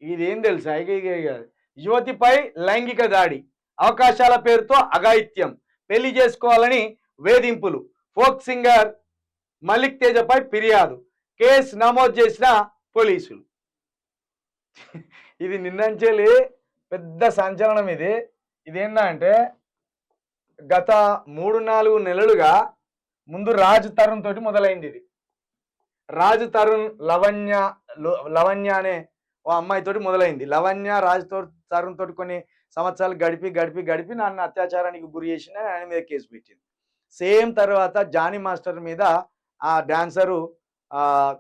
ఇదేం తెలుసా? ఇగ యువతిపై లైంగిక దాడి, అవకాశాల పేరుతో అఘాయిత్యం, పెళ్లి చేసుకోవాలని వేధింపులు, ఫోక్ సింగర్ మలిక్ తేజపై ఫిర్యాదు, కేసు నమోదు చేసిన పోలీసులు. ఇది నిన్నంచెలి పెద్ద సంచలనం ఇది. ఇదేంటంటే గత 3-4 నెలలుగా ముందు రాజు తరుణ్ తోటి మొదలైంది ఇది. రాజు తరుణ్ లవణ్య అనే ఓ అమ్మాయితోటి మొదలైంది. లవణ్య తరుణ్ తోటి కొన్ని సంవత్సరాలు గడిపి నన్ను అత్యాచారానికి గురి చేసిన ఆయన మీద కేసు పెట్టింది. సేమ్ తర్వాత జానీ మాస్టర్ మీద ఆ డాన్సరు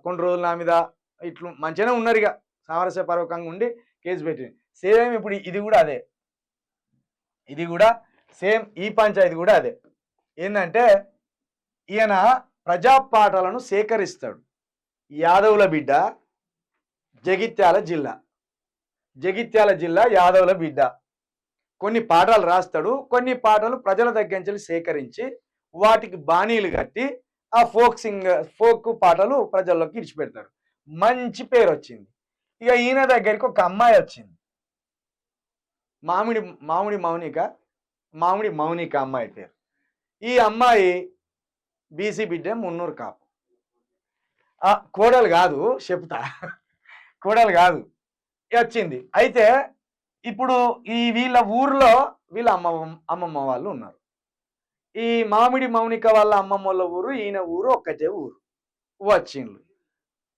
కొన్ని రోజులు నా మీద ఇట్లు మంచిగానే ఉన్నారు, ఇక సామరస్యపూర్వకంగా ఉండి కేసు పెట్టింది. సేమ్ ఇప్పుడు ఇది కూడా అదే, ఇది కూడా సేమ్ ఈ పంచాయతీ కూడా అదే. ఏంటంటే ఈయన ప్రజాపాటలను సేకరిస్తాడు. యాదవుల బిడ్డ, జగిత్యాల జిల్లా యాదవుల బిడ్డ. కొన్ని పాటలు రాస్తాడు, కొన్ని పాటలు ప్రజల దగ్గర నుంచి సేకరించి వాటికి బాణీలు కట్టి ఆ ఫోక్ పాటలు ప్రజల్లోకి ఇడిచిపెడతాడు. మంచి పేరు వచ్చింది. ఇక ఈయన దగ్గరికి ఒక అమ్మాయి వచ్చింది, మామిడి మౌనిక అమ్మాయి పేరు. ఈ అమ్మాయి బీసీ బిడ్డ, మున్నూరు కాపు. కోడలు కాదు, చెప్తా, కోడలు కాదు వచ్చింది. అయితే ఇప్పుడు వీళ్ళ ఊర్లో వీళ్ళ అమ్మమ్మ వాళ్ళు ఉన్నారు. ఈ మామిడి మౌనిక వాళ్ళ అమ్మమ్మ వాళ్ళ ఊరు, ఈయన ఊరు ఒక్కటే ఊరు.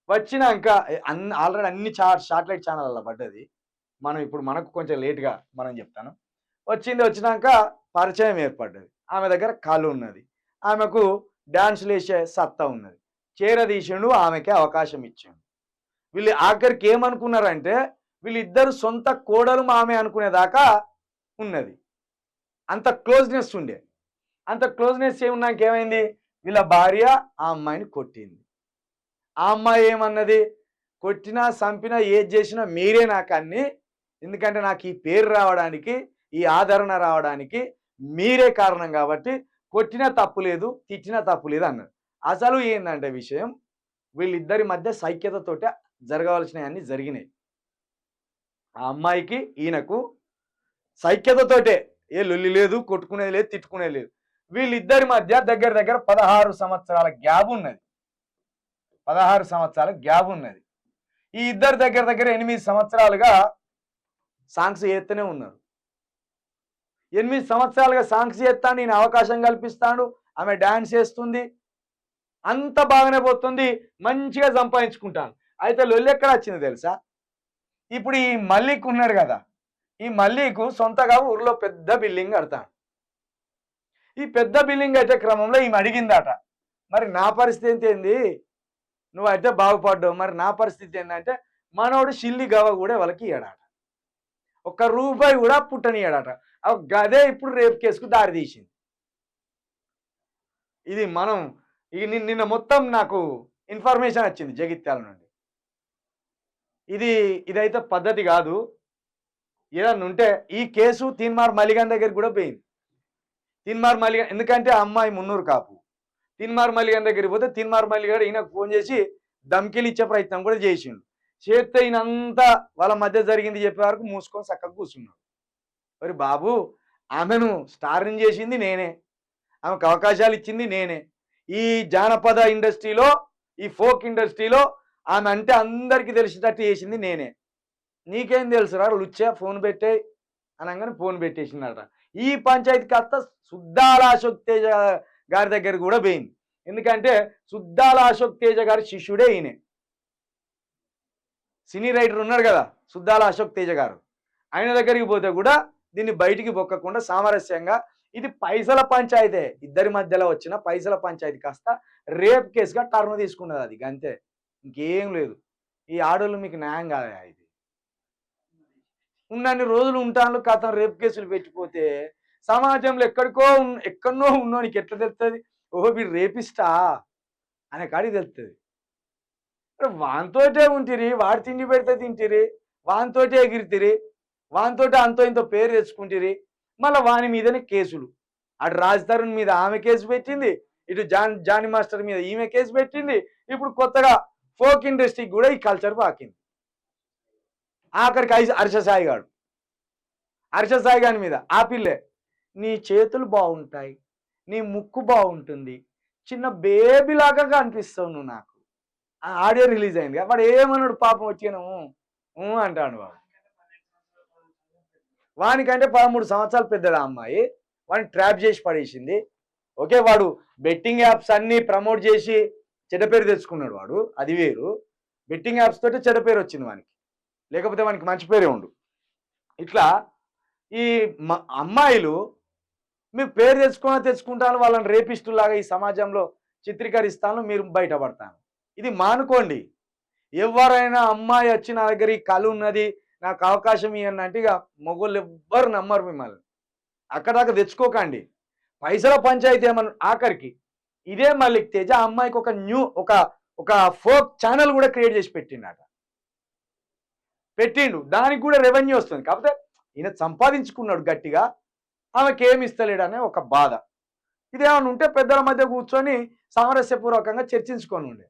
వచ్చినాక ఆల్రెడీ అన్ని శాటిలైట్ ఛానళ్ళలో పడ్డది. ఇప్పుడు మనకు కొంచెం లేట్గా మనం చెప్తాను. వచ్చినాక పరిచయం ఏర్పడ్డది. ఆమె దగ్గర కాళ్ళు ఉన్నది, ఆమెకు డాన్సులు వేసే సత్తా ఉన్నది. చేరదీసిండు, ఆమెకే అవకాశం ఇచ్చాడు. వీళ్ళు ఆఖరికి ఏమనుకున్నారంటే వీళ్ళిద్దరు సొంత కోడలు మామే అనుకునేదాకా ఉన్నది. అంత క్లోజ్నెస్ ఉండే. అంత క్లోజ్నెస్ ఏమున్నాక ఏమైంది, వీళ్ళ భార్య ఆ అమ్మాయిని కొట్టింది. ఆ అమ్మాయి ఏమన్నది, కొట్టినా చంపినా ఏది చేసినా మీరే నాకు అన్ని, ఎందుకంటే నాకు ఈ పేరు రావడానికి, ఈ ఆదరణ రావడానికి మీరే కారణం కాబట్టి కొట్టినా తప్పు లేదు, తిట్టినా తప్పు లేదు అన్నారు. అసలు ఏంటంటే విషయం, వీళ్ళిద్దరి మధ్య సైక్యతతోటే జరగవలసినవన్నీ జరిగినాయి. ఆ అమ్మాయికి ఈయనకు సైక్యతతోటే, ఏ లొల్లి లేదు, కొట్టుకునేది లేదు, తిట్టుకునేది లేదు. వీళ్ళిద్దరి మధ్య దగ్గర 16 సంవత్సరాల గ్యాప్ ఉన్నది. 16 సంవత్సరాల గ్యాప్ ఉన్నది. ఈ ఇద్దరు దగ్గర 8 సంవత్సరాలుగా సాంగ్స్ చేస్తూనే ఉన్నారు. 8 సంవత్సరాలుగా సాంగ్స్ చేస్తాను, నేను అవకాశం కల్పిస్తాను, ఆమె డాన్స్ చేస్తుంది, అంత బాగానే పోతుంది, మంచిగా సంపాదించుకుంటాను. అయితే లొల్లి ఎక్కడ వచ్చింది తెలుసా? ఇప్పుడు ఈ మల్లిక్ ఉన్నాడు కదా, ఈ మల్లికు సొంతగా ఊర్లో పెద్ద బిల్డింగ్ కడతాను. ఈ పెద్ద బిల్డింగ్ అయితే క్రమంలో ఈమె అడిగిందట, మరి నా పరిస్థితి ఏంది, నువ్వైతే బాగుపడ్డావు, మరి నా పరిస్థితి ఏంటంటే మనోడు షిల్లి గవ కూడా వాళ్ళకి ఇయ్యడాట, ₹1 కూడా పుట్టనియడాట. గదే ఇప్పుడు రేపు కేసుకు దారి తీసింది. ఇది మనం నిన్న మొత్తం నాకు ఇన్ఫర్మేషన్ వచ్చింది జగిత్యాల నుండి. ఇదైతే పద్ధతి కాదు. ఏదన్నా ఉంటే ఈ కేసు తీన్మార్ మల్లిగాన్ దగ్గరికి కూడా పోయింది. తీన్మార్ మల్లిగాన్, ఎందుకంటే ఆ అమ్మాయి మున్నూరు కాపు. తీన్మార్ మల్లిగాన్ దగ్గరికి పోతే తీన్మార్ మల్లిగాడు ఈయనకు ఫోన్ చేసి ధమ్కీలు ఇచ్చే ప్రయత్నం కూడా చేసిండు. చేస్తే ఈయనంతా వాళ్ళ మధ్య జరిగింది చెప్పే వరకు మూసుకొని చక్కగా కూర్చున్నాడు. మరి బాబు, ఆమెను స్టార్ని చేసింది నేనే, ఆమెకు అవకాశాలు ఇచ్చింది నేనే. ఈ జానపద ఇండస్ట్రీలో, ఈ ఫోక్ ఇండస్ట్రీలో ఆమె అంటే అందరికీ తెలిసేటట్టు చేసింది నేనే. నీకేం తెలుసురా లుచ్చా, ఫోన్ పెట్టే అనగానే ఫోన్ పెట్టేసిందట. ఈ పంచాయతీ కథ సుద్దాల అశోక్ తేజ గారి దగ్గర కూడా పోయింది. ఎందుకంటే సుద్దాల అశోక్ తేజ గారి శిష్యుడే ఈయనే. సినీ రైటర్ ఉన్నాడు కదా సుద్దాల అశోక్ తేజ గారు, ఆయన దగ్గరికి పోతే కూడా దీన్ని బయటికి పొక్కకుండా సామరస్యంగా, ఇది పైసల పంచాయతీ, ఇద్దరి మధ్యలో వచ్చిన పైసల పంచాయతీ కాస్త రేప్ కేసుగా టర్న్ తీసుకున్నది. అది అంతే, ఇంకేం లేదు. ఈ ఆడోళ్ళు మీకు న్యాయం కాదా? ఇది ఉన్నన్ని రోజులు ఉంటాను కథం రేప్ కేసులు పెట్టిపోతే సమాజంలో ఎక్కడనో ఉన్నోనికి ఎట్లా తెలుస్తుంది, ఓహో వీడు రేపిస్టా అనే కాడికి తెలుస్తుంది. వానితోటే ఉంటిరి, వాడి తిండి పెడితే తింటిరి, వానితోటే ఎగిరితిరి, వానితోటే అంతో ఇంతో పేరు తెచ్చుకుంటిరి. మళ్ళీ వాని మీదనే కేసులు. అటు రాజ్ తరుణ్ మీద ఆమె కేసు పెట్టింది, ఇటు జానీ మాస్టర్ మీద ఈమె కేసు పెట్టింది. ఇప్పుడు కొత్తగా ఫోక్ ఇండస్ట్రీకి కూడా ఈ కల్చర్ పాకింది. ఆఖరికి హర్ష సాయి గాడు, హర్ష సాయి గాని మీద ఆ పిల్లే, నీ చేతులు బాగుంటాయి, నీ ముక్కు బాగుంటుంది, చిన్న బేబీ లాగా కనిపిస్తావు నువ్వు నాకు. ఆ ఆడియో రిలీజ్ అయింది. వాడు ఏమన్నాడు పాపం వచ్చాను అంటాడు వాడు. వానికంటే 13 సంవత్సరాలు పెద్దదా అమ్మాయి, వాడిని ట్రాప్ చేసి పడేసింది. ఓకే, వాడు బెట్టింగ్ యాప్స్ అన్ని ప్రమోట్ చేసి చెడ్డ పేరు తెచ్చుకున్నాడు వాడు, అది వేరు. బెట్టింగ్ యాప్స్ తోటి చెడ్డ పేరు వచ్చింది వానికి, లేకపోతే వానికి మంచి పేరే ఉండు. ఇట్లా ఈ అమ్మాయిలు మీరు పేరు తెచ్చుకుంటాను, వాళ్ళని రేపిస్టులాగా ఈ సమాజంలో చిత్రీకరిస్తాను, మీరు బయటపడతాను. ఇది మానుకోండి. ఎవరైనా అమ్మాయి వచ్చి నా దగ్గర ఈ కళ ఉన్నది, నాకు అవకాశం ఇవ్వండి అంటే ఇక మొగోళ్ళు ఎవ్వరు నమ్మరు మిమ్మల్ని. అక్కడ దాకా తెచ్చుకోకండి. పైసల పంచాయతీ ఏమన్నా ఆఖరికి ఇదే మల్లిక్ తేజ అమ్మాయికి ఒక ఫోక్ ఛానల్ కూడా క్రియేట్ చేసి పెట్టిండు. దానికి కూడా రెవెన్యూ వస్తుంది. కాకపోతే ఈయన సంపాదించుకున్నాడు గట్టిగా, ఆమెకి ఏమి ఇస్తలేడు అనే ఒక బాధ. ఇదేమన్నా ఉంటే పెద్దల మధ్య కూర్చొని సామరస్యపూర్వకంగా చర్చించుకొని ఉండే.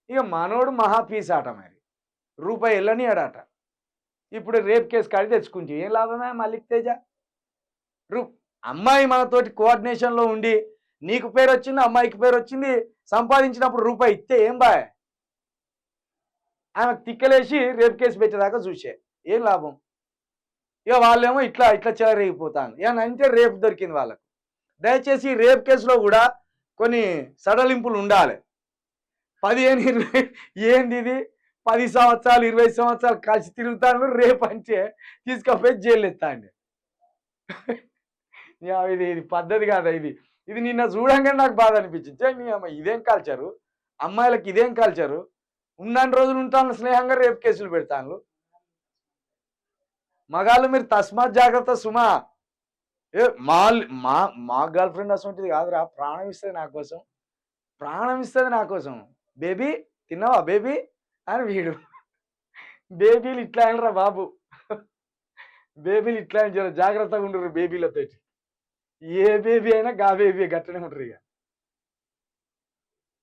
ఇక మనోడు మహాపీస్ ఆట, మరి రూపాయి వెళ్ళని ఆడాట. ఇప్పుడు రేప్ కేసు కాడి తెచ్చుకుంటే ఏం లాభమే మల్లిక్ తేజ? అమ్మాయి మనతోటి కోఆర్డినేషన్లో ఉండి నీకు పేరు వచ్చింది, అమ్మాయికి పేరు వచ్చింది, సంపాదించినప్పుడు రూపాయి ఇస్తే ఏం బాయ్? ఆమెకు తిక్కలేసి రేప్ కేసు పెట్టేదాకా చూసే ఏం లాభం? ఇక వాళ్ళేమో ఇట్లా చెలరేగిపోతాను. ఏమన్నా అంటే రేపు దొరికింది వాళ్ళకు. దయచేసి రేప్ కేసులో కూడా కొన్ని సడలింపులు ఉండాలి. 15, 20 ఏంది ఇది, 10 సంవత్సరాలు 20 సంవత్సరాలు కలిసి తిరుగుతాను, రేపు అంటే తీసుకపోయి జైలు ఎత్తాండి. ఇది పద్ధతి కాదా? ఇది నిన్న చూడంగానే నాకు బాధ అనిపించింది. ఇదేం కల్చరు, అమ్మాయిలకు ఇదేం కల్చరు? ఉన్నన్ని రోజులు ఉంటాను స్నేహంగా రేపు కేసులు పెడతాను. మగాళ్ళు మీరు తస్మాత్ జాగ్రత్త సుమా. మా గర్ల్ ఫ్రెండ్ అసలు కాదురా, ప్రాణం ఇస్తుంది నా కోసం, బేబీ తిన్నావా బేబీ అని వీడు. బేబీలు ఇట్లా అనరా బాబు, బేబీలు ఇట్లా అని జాగ్రత్తగా ఉండరు బేబీలతో. ఏ బేబీ అయినా గా బేబీ గట్టనే ఉంటారు ఇక.